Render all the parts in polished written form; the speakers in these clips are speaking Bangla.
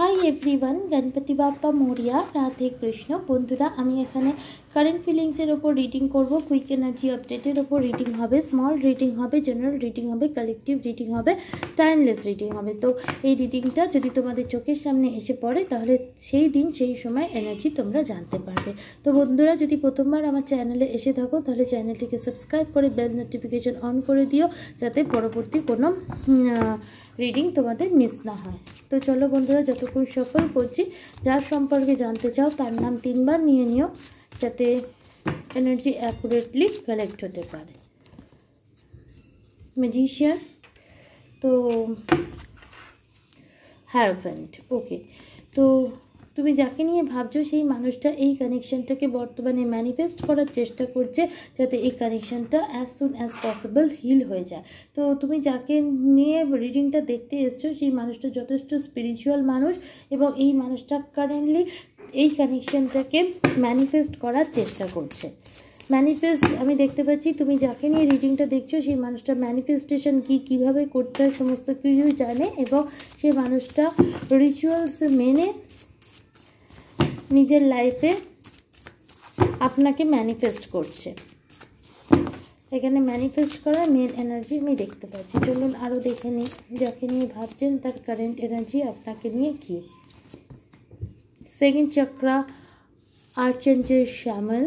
हाई एवरीवन गणपति बाप्पा मोरिया राधे कृष्ण बंधुरा आमी एखाने कारेंट फिलिंग्सर ओपर रिडिंग करब क्विक एनार्जी अपडेटर ओपर रिडिंग होबे स्मल रिडिंग होबे जनरल रिडिंग होबे कलेक्टिव रिडिंग होबे टाइमलेस रिडिंग होबे। तो এই রিডিংটা যদি তোমাদের চোখের সামনে এসে পড়ে তাহলে সেই দিন সেই সময় এনার্জি তোমরা জানতে পারবে। তো বন্ধুরা যদি প্রথমবার আমার চ্যানেলে এসে থাকো তাহলে চ্যানেলটিকে সাবস্ক্রাইব করে বেল নোটিফিকেশন অন করে দিও যাতে পরবর্তী কোনো রিডিং তোমাদের মিস না হয়। তো চলো বন্ধুরা যতক্ষণ সফল করছি যার সম্পর্কে জানতে চাও তার নাম 3 বার নিয়ে নিও যাতে এনার্জি অ্যাকুরেটলি কালেক্ট হতে পারে। ম্যাজিশিয়ান, তো হারোফ্যান্ট, ওকে। তো তুমি যাকে নিয়ে ভাবছো সেই মানুষটা এই কানেকশানটাকে বর্তমানে ম্যানিফেস্ট করার চেষ্টা করছে যাতে এই কানেকশানটা as soon as possible heal হয়ে যায়। তো তুমি যাকে নিয়ে রিডিংটা দেখতে এসছো সেই মানুষটা যথেষ্ট স্পিরিচুয়াল মানুষ এবং এই মানুষটা কারেন্টলি এই কানেকশানটাকে ম্যানিফেস্ট করার চেষ্টা করছে। ম্যানিফেস্ট আমি দেখতে পাচ্ছি তুমি যাকে নিয়ে রিডিংটা দেখছো সেই মানুষটা ম্যানিফেস্টেশন কীভাবে করতে হয় সমস্ত কিছু জানে এবং সেই মানুষটা রিচুয়ালস মেনে নিজের লাইফে আপনাকে ম্যানিফেস্ট করছে। এখানে ম্যানিফেস্ট করার মেন এনার্জি আমি দেখতে পাচ্ছি। চলুন আরও দেখে নিই যাকে নিয়ে ভাবছেন তার কারেন্ট এনার্জি আপনাকে নিয়ে কী। Second chakra archangel Chamuel,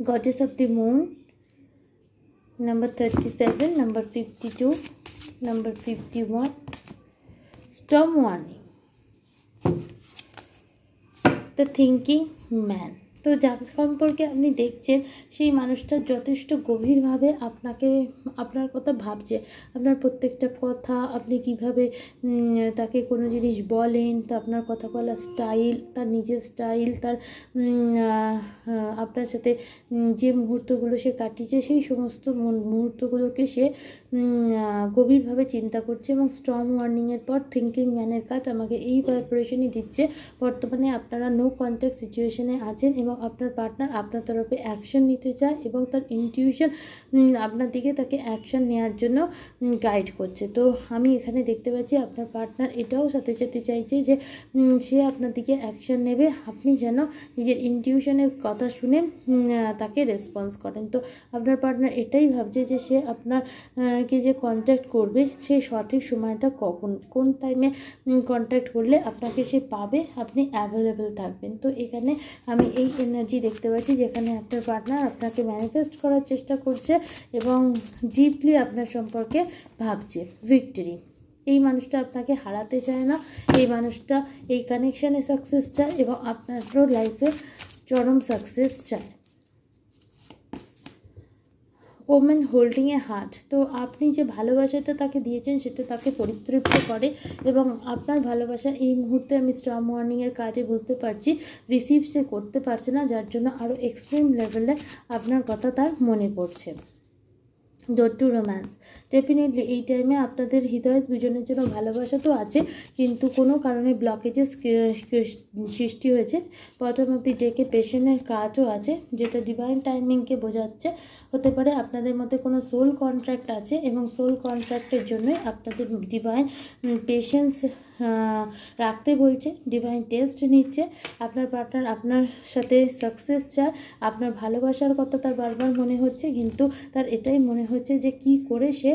goddess of the moon, number 37, number 52, number 51, storm warning, the thinking man. তো যার সম্পর্কে আপনি দেখছেন সেই মানুষটা যথেষ্ট গভীরভাবে আপনার কথা ভাবছে। আপনার প্রত্যেকটা কথা আপনি কিভাবে তাকে কোনো জিনিস বলেন, তা আপনার কথা বলার স্টাইল, তার নিজের স্টাইল, তার আপনার সাথে যে মুহূর্তগুলো সে কাটিয়েছে সেই সমস্ত মুহূর্তগুলোকে সে গভীরভাবে চিন্তা করছে। এবং স্টর্ম ওয়ার্নিংয়ের পর থিঙ্কিং ম্যানের কাজ আমাকে এই ভাইব্রেশনই দিচ্ছে বর্তমানে আপনারা নো কন্ট্যাক্ট সিচুয়েশনে আছেন এবং আপনার পার্টনার আপনার তরফে অ্যাকশন নিতে চায় এবং তার ইনটিউশন আপনার দিকে তাকে অ্যাকশন নেওয়ার জন্য গাইড করছে। তো আমি এখানে দেখতে পাচ্ছি আপনার পার্টনার এটাও সাথে সাথে চাইছে যে সে আপনার দিকে অ্যাকশন নেবে, আপনি যেন নিজের ইনটিউশনের কথা শুনে তাকে রেসপন্স করেন। তো আপনার পার্টনার এটাই ভাবছে যে সে আপনারকে যে কন্ট্যাক্ট করবে সেই সঠিক সময়টা কখন, কোন টাইমে কন্ট্যাক্ট করলে আপনাকে সে পাবে, আপনি অ্যাভেলেবেল থাকবেন। তো এখানে আমি এই এনার্জি দেখতে পাচ্ছি যেখানে আপনার পার্টনার আপনাকে ম্যানিফেস্ট করার চেষ্টা করছে এবং ডিপলি আপনার সম্পর্কে ভাবছে। ভিক্টরি, এই মানুষটা আপনাকে হারাতে চায় না, এই মানুষটা এই কানেকশানে সাকসেস চায় এবং আপনারও লাইফে চরম সাকসেস চায়। ওমেন হোল্ডিং এ হার্ট, তো আপনি যে ভালোবাসাটা তাকে দিয়েছেন সেটা তাকে পরিতৃপ্ত করে এবং আপনার ভালোবাসা এই মুহূর্তে আমি স্টর্ম ওয়ার্নিংয়ের কাজে বুঝতে পারছি রিসিভ সে করতে পারছে না, যার জন্য আরও এক্সট্রিম লেভেলে আপনার কথা তার মনে পড়ছে। ডোর টু রোম্যান্স, ডেফিনেটলি এই টাইমে আপনাদের হৃদয়ে দুজনের জন্য ভালোবাসা তো আছে কিন্তু কোনো কারণে ব্লকেজেস সৃষ্টি হয়েছে। বটম অফ দি ডেকে পেশেন্টের কাজও আছে যেটা ডিভাইন টাইমিংকে বোঝাচ্ছে। হতে পারে আপনাদের মধ্যে কোনো সোল কন্ট্রাক্ট আছে এবং সোল কন্ট্রাক্টের জন্যই আপনাদের ডিভাইন পেশেন্স রাখতে বলছে, ডিভাইন টেস্ট নিচ্ছে। আপনার পার্টনার আপনার সাথে সাকসেস চায়, আপনার ভালোবাসার কথা তার বারবার মনে হচ্ছে কিন্তু তার এটাই মনে হচ্ছে যে কি করে সে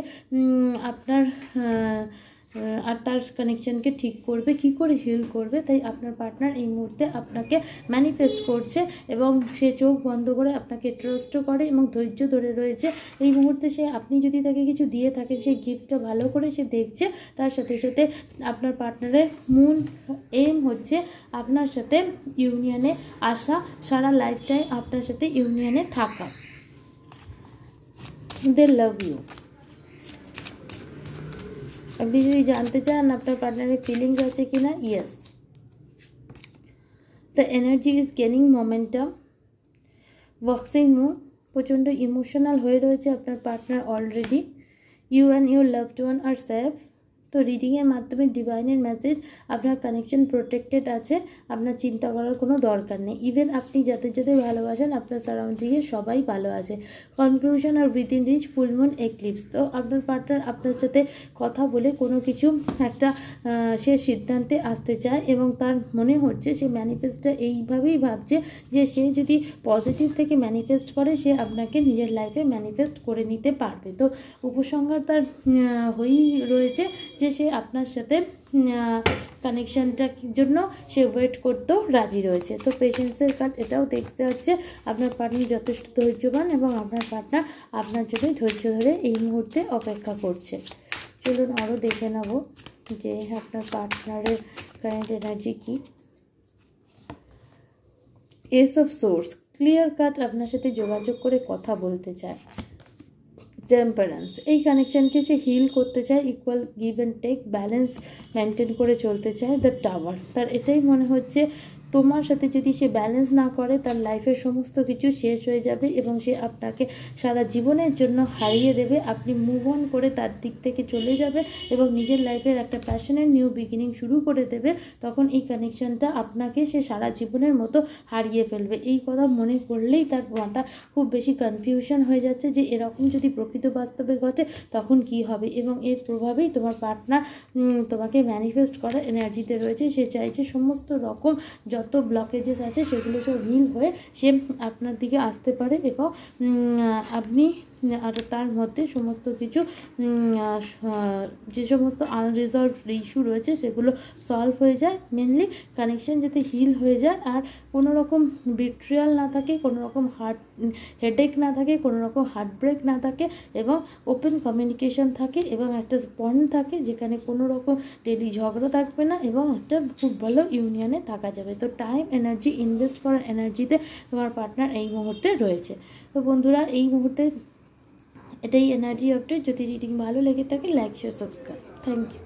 আপনার আর তার কানেকশানকে ঠিক করবে, কি করে হিল করবে। তাই আপনার পার্টনার এই মুহূর্তে আপনাকে ম্যানিফেস্ট করছে এবং সে চোখ বন্ধ করে আপনাকে ট্রাস্টও করে এবং ধৈর্য ধরে রয়েছে। এই মুহূর্তে সে আপনি যদি তাকে কিছু দিয়ে থাকেন সেই গিফটটা ভালো করে সে দেখছে। তার সাথে সাথে আপনার পার্টনারের মূল এম হচ্ছে আপনার সাথে ইউনিয়নে আসা, সারা লাইফ টাইম আপনার সাথে ইউনিয়নে থাকা। দে লাভ ইউ। আপনি যদি জানতে চান আপনার পার্টনারের ফিলিংস আছে কি না, yes. The energy is gaining momentum. Waxing moon, প্রচণ্ড ইমোশনাল হয়ে রয়েছে আপনার partner already. You and your loved one are safe. তো রিডিংয়ের মাধ্যমে ডিভাইনের মেসেজ, আপনার কানেকশন প্রোটেক্টেড আছে, আপনার চিন্তা করার কোনো দরকার নেই। ইভেন আপনি যাদের যাদের ভালোবাসেন আপনার সারাউন্ডিংয়ে সবাই ভালো আছে। কনক্লুশন আর উইদিন রিচ ফুলমুন এক্লিপস। তো আপনার পার্টনার আপনার সাথে কথা বলে কোনো কিছু একটা সে সিদ্ধান্তে আসতে চায় এবং তার মনে হচ্ছে সে ম্যানিফেস্টটা এইভাবেই ভাবছে যে সে যদি পজিটিভ থেকে ম্যানিফেস্ট করে সে আপনাকে নিজের লাইফে ম্যানিফেস্ট করে নিতে পারবে। তো উপসংহার তার হয়েই রয়েছে যে সে আপনার সাথে কানেকশানটার জন্য সে ওয়েট করতেও রাজি রয়েছে। তো পেশেন্সের কার্ড এটাও দেখতে হচ্ছে আপনার পার্টনার যথেষ্ট ধৈর্যবান এবং আপনার পার্টনার আপনার জন্য ধৈর্য ধরে এই মুহূর্তে অপেক্ষা করছে। চলুন আরও দেখে নেব যে আপনার পার্টনারের কারেন্ট এনার্জি কী। Ace of swords, clear cut আপনার সাথে যোগাযোগ করে কথা বলতে চায়। টেম্পারেন্স, এই কানেকশানকে সে হিল করতে চায়, equal give and take balance maintain করে চলতে চায়। দ্য টাওয়ার, তার এটাই মনে হচ্ছে তোমার সাথে যদি সে ব্যালেন্স না করে তার লাইফের সমস্ত কিছু শেষ হয়ে যাবে এবং সে আপনাকে সারা জীবনের জন্য হারিয়ে দেবে। আপনি মুভ অন করে তার দিক থেকে চলে যাবে এবং নিজের লাইফের একটা প্যাশনের নিউ বিগিনিং শুরু করে দেবে। তখন এই কানেকশানটা আপনাকে সে সারা জীবনের মতো হারিয়ে ফেলবে। এই কথা মনে করলেই তার মাথা খুব বেশি কনফিউশন হয়ে যাচ্ছে যে এরকম যদি প্রকৃত বাস্তবে ঘটে তখন কি হবে, এবং এর প্রভাবেই তোমার পার্টনার তোমাকে ম্যানিফেস্ট করার এনার্জিতে রয়েছে। সে চাইছে সমস্ত রকম যত ব্লকেজেস আছে সেগুলো সব হিল হয়ে সে আপনার দিকে আসতে পারে এবং আপনি আর তার মধ্যে সমস্ত কিছু যে সমস্ত আনরিজলভ ইস্যু রয়েছে সেগুলো সলভ হয়ে যায়। মেনলি কানেকশান যাতে হিল হয়ে যায় আর কোনো রকম বিট্রিয়াল না থাকে, কোনো রকম হেডেক না থাকে, কোনো রকম হার্টব্রেক না থাকে এবং ওপেন কমিউনিকেশন থাকে এবং একটা বন্ড থাকে যেখানে কোনো রকম ডেলি ঝগড়া থাকবে না এবং একটা খুব ভালো ইউনিয়নে থাকা যাবে। তো টাইম এনার্জি ইনভেস্ট করার এনার্জিতে তোমার পার্টনার এই মুহূর্তে রয়েছে। তো বন্ধুরা এই মুহূর্তে এটাই এনার্জি আপডেট। যদি রিডিং ভালো লেগে থাকে like share subscribe. Thank you.